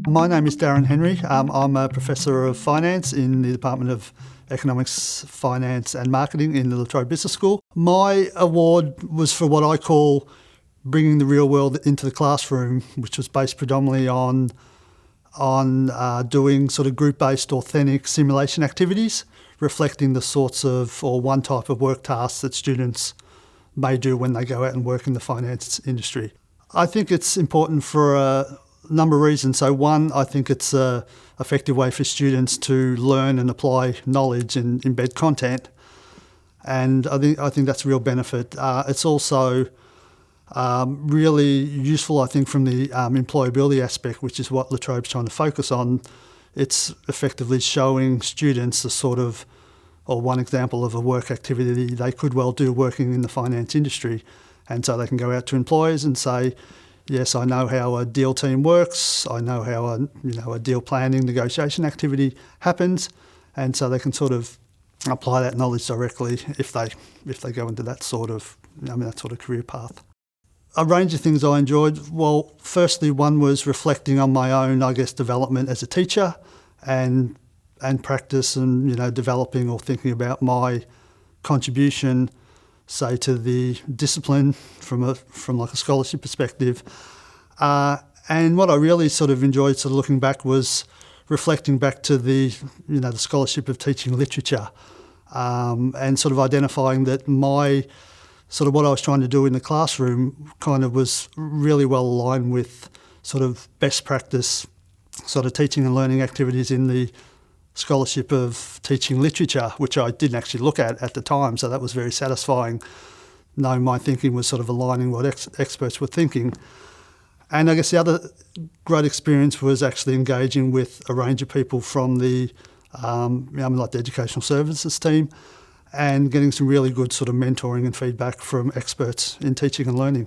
My name is Darren Henry. I'm a Professor of Finance in the Department of Economics, Finance and Marketing in the La Trobe Business School. My award was for what I call bringing the real world into the classroom, which was based predominantly on doing sort of group-based authentic simulation activities, reflecting the sorts of, or one type of work tasks that students may do when they go out and work in the finance industry. I think it's important for a number of reasons. So one, I think it's an effective way for students to learn and apply knowledge and embed content. And I think that's a real benefit. It's also really useful, I think, from the employability aspect, which is what La Trobe's trying to focus on. It's effectively showing students the sort of, or one example of a work activity they could well do working in the finance industry. And so they can go out to employers and say, yes, I know how a deal team works. I know how a deal planning negotiation activity happens. And so they can sort of apply that knowledge directly if they go into that sort of career path. A range of things I enjoyed. Well, firstly, one was reflecting on my own, I guess, development as a teacher and practice and, developing or thinking about my contribution, say, to the discipline from like a scholarship perspective. And what I really sort of enjoyed sort of looking back was reflecting back to the scholarship of teaching literature, and sort of identifying that my sort of what I was trying to do in the classroom kind of was really well aligned with sort of best practice sort of teaching and learning activities in the scholarship of teaching literature, which I didn't actually look at the time, so that was very satisfying, knowing my thinking was sort of aligning what experts were thinking. And I guess the other great experience was actually engaging with a range of people from the like the educational services team and getting some really good sort of mentoring and feedback from experts in teaching and learning.